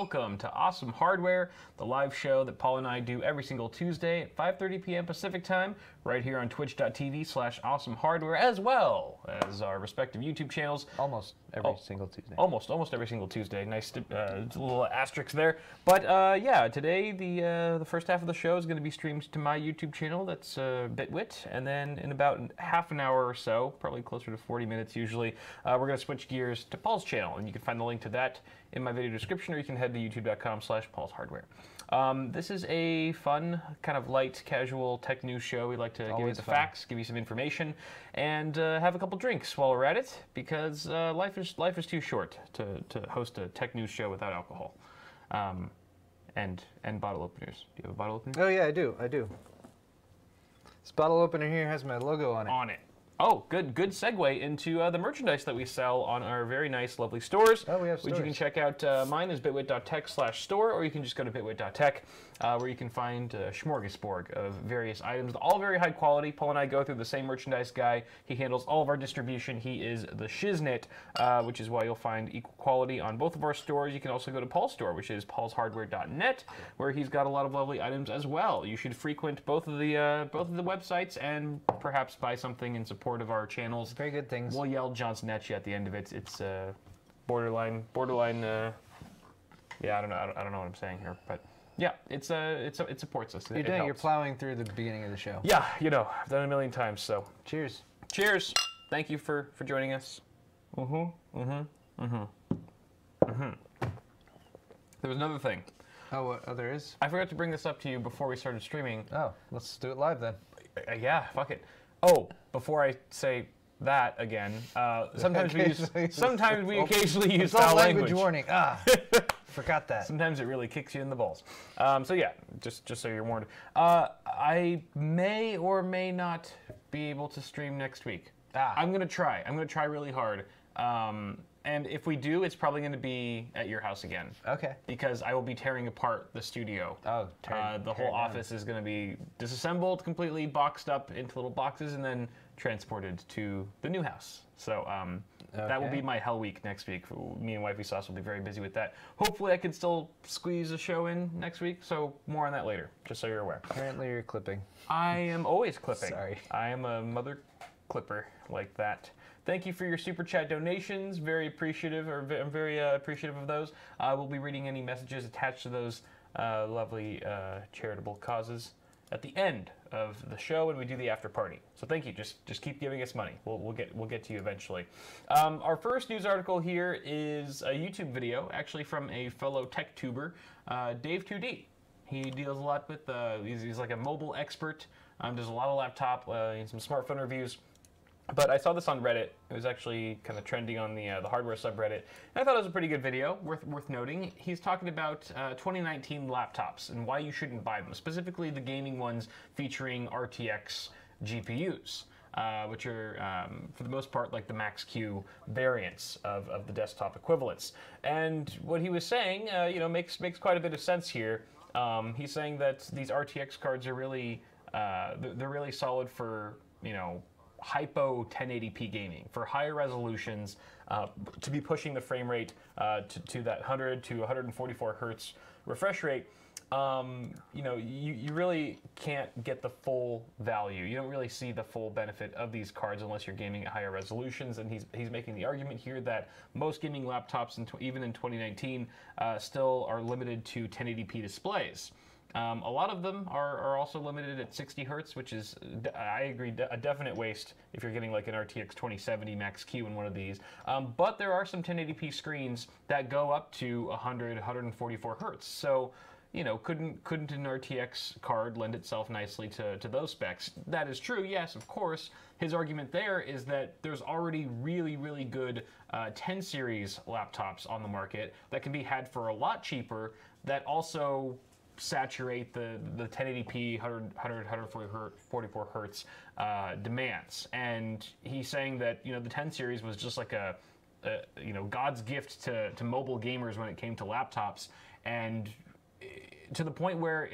Welcome to Awesome Hardware, the live show that Paul and I do every single Tuesday at 5:30 p.m. Pacific time, right here on twitch.tv/awesomehardware, as well as our respective YouTube channels. Almost every single Tuesday. Almost every single Tuesday. Nice little asterisk there. But yeah, today the first half of the show is going to be streamed to my YouTube channel. That's Bitwit, and then in about half an hour or so, probably closer to 40 minutes usually, we're going to switch gears to Paul's channel, and you can find the link to that in my video description, or you can head to youtube.com/paulshardware. This is a fun, kind of light, casual tech news show. We like to give you the facts, give you some information, and have a couple drinks while we're at it, because life is too short to host a tech news show without alcohol. And bottle openers. Do you have a bottle opener? Oh yeah, I do. This bottle opener here has my logo on it. Oh, good segue into the merchandise that we sell on our very nice, lovely stores. Oh, we have which stores. you can check out. Mine is bitwit.tech/store, or you can just go to bitwit.tech, where you can find a smorgasbord of various items, all very high quality. Paul and I go through the same merchandise guy. He handles all of our distribution. He is the shiznit, which is why you'll find equal quality on both of our stores. You can also go to Paul's store, which is paulshardware.net, where he's got a lot of lovely items as well. You should frequent both of the websites and perhaps buy something in support of our channels. Very good things. We'll yell Johnson at you at the end of it. It's borderline. Yeah, I don't know what I'm saying here, but yeah, it supports us. You're plowing through the beginning of the show. Yeah, you know, I've done it a million times. So cheers. Cheers. Thank you for joining us. There was another thing. Oh, what? Oh, there is? I forgot to bring this up to you before we started streaming. Oh, let's do it live then. Yeah, fuck it. Oh, before I say that again, sometimes we occasionally use foul language. Warning. Forgot that. Sometimes it really kicks you in the balls. So yeah, just so you're warned. I may or may not be able to stream next week. I'm gonna try. I'm gonna try really hard. And if we do, it's probably going to be at your house again. Okay. Because I will be tearing apart the studio. Oh, the whole office is going to be disassembled, completely boxed up into little boxes, and then transported to the new house. So that will be my hell week next week. Me and Wifey Sauce will be very busy with that. Hopefully I can still squeeze a show in next week, so more on that later, just so you're aware. Apparently you're clipping. I am always clipping. Sorry. I am a mother clipper like that. Thank you for your super chat donations. Very appreciative, I'm very appreciative of those. I will be reading any messages attached to those lovely charitable causes at the end of the show when we do the after party. So thank you. Just keep giving us money. We'll get to you eventually. Our first news article here is a YouTube video, actually from a fellow tech tuber, Dave2D. He deals a lot with he's like a mobile expert. Does a lot of laptop, some smartphone reviews. But I saw this on Reddit. It was actually kind of trending on the hardware subreddit. And I thought it was a pretty good video, worth noting. He's talking about 2019 laptops and why you shouldn't buy them, specifically the gaming ones featuring RTX GPUs, which are, for the most part, like the Max-Q variants of the desktop equivalents. And what he was saying, makes quite a bit of sense here. He's saying that these RTX cards are really, they're really solid for, hypo 1080p gaming, for higher resolutions, to be pushing the frame rate to that 100 to 144 hertz refresh rate. You really can't get the full value. You don't really see the full benefit of these cards unless you're gaming at higher resolutions. And he's making the argument here that most gaming laptops, even in 2019, still are limited to 1080p displays. A lot of them are also limited at 60 hertz, which is, I agree, a definite waste if you're getting like an RTX 2070 Max-Q in one of these. But there are some 1080p screens that go up to 100, 144 hertz. So, couldn't an RTX card lend itself nicely to those specs? That is true, yes, of course. His argument there is that there's already really, really good 10 series laptops on the market that can be had for a lot cheaper that also saturate the 1080p 144 hertz demands. And he's saying that the 10 series was just like a God's gift to mobile gamers when it came to laptops, and to the point where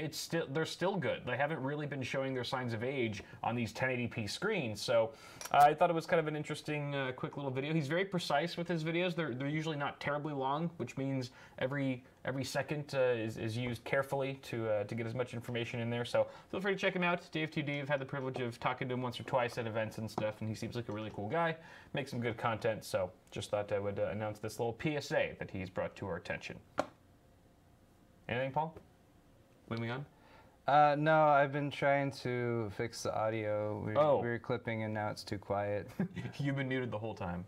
they're still good. They haven't really been showing their signs of age on these 1080p screens. So I thought it was kind of an interesting, quick little video. He's very precise with his videos. They're usually not terribly long, which means every every second is used carefully to get as much information in there. So feel free to check him out. Dave2D, I've had the privilege of talking to him once or twice at events and stuff, and he seems like a really cool guy. Makes some good content, so just thought I would announce this little PSA that he's brought to our attention. Anything, Paul? Moving on? No, I've been trying to fix the audio. We were clipping and now it's too quiet. You've been muted the whole time.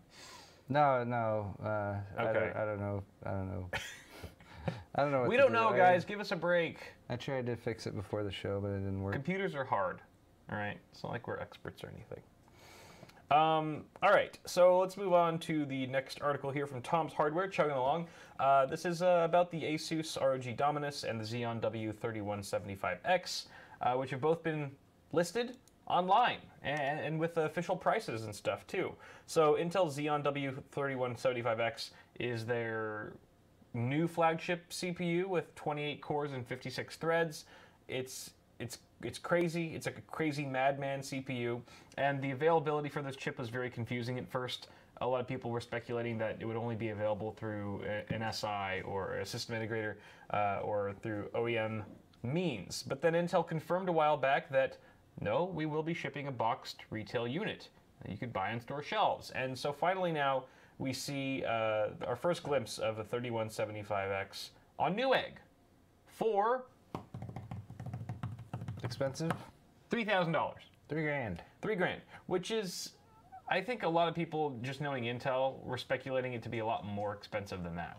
No. Okay. I don't know. I don't know. I don't know. We don't know, guys. Give us a break. I tried to fix it before the show, but it didn't work. Computers are hard. All right. It's not like we're experts or anything. All right. So let's move on to the next article here from Tom's Hardware, chugging along. This is about the Asus ROG Dominus and the Xeon W3175X, which have both been listed online and with official prices and stuff too. So Intel's Xeon W3175X is their new flagship CPU with 28 cores and 56 threads. It's crazy. It's like a crazy madman CPU, and the availability for this chip was very confusing at first. A lot of people were speculating that it would only be available through an SI or a system integrator or through OEM means. But then Intel confirmed a while back that no, we will be shipping a boxed retail unit that you could buy on store shelves. And so finally now we see our first glimpse of the 3175X on Newegg for expensive? $3,000. $3,000. $3,000, which is, I think a lot of people, just knowing Intel, were speculating it to be a lot more expensive than that.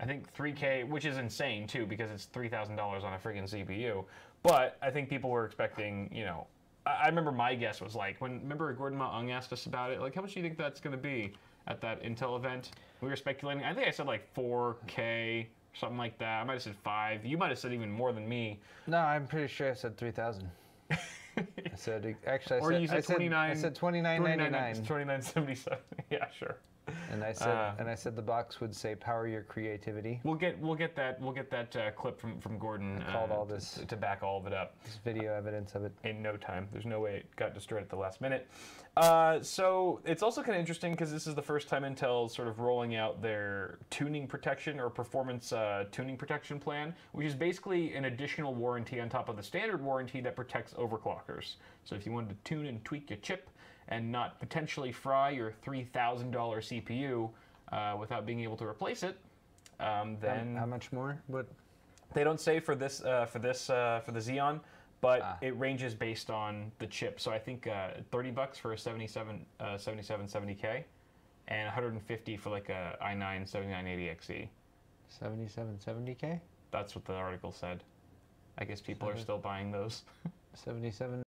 I think $3K, which is insane too, because it's $3,000 on a friggin' CPU. But I think people were expecting, you know, I remember my guess was like, remember Gordon Ma-Ung asked us about it, like, how much do you think that's going to be at that Intel event? We were speculating, I think I said like 4K, something like that. I might have said 5. You might have said even more than me. No, I'm pretty sure I said 3,000. I said, actually, Or you said 29. I said 29.99. 29.77. Yeah, sure. And I said the box would say "Power your creativity." We'll get that clip from Gordon. I called all this to back all of it up. This video evidence of it In no time. There's no way it got destroyed at the last minute. So it's also kind of interesting because this is the first time Intel's sort of rolling out their tuning protection or performance tuning protection plan, which is basically an additional warranty on top of the standard warranty that protects overclockers. So if you wanted to tune and tweak your chip and not potentially fry your $3,000 CPU without being able to replace it, then how much more? What? They don't say for this for the Xeon, but it ranges based on the chip. So I think $30 for a 7770K, and $150 for like a i9 7980XE. 7770K? That's what the article said. I guess people are still buying those. 77.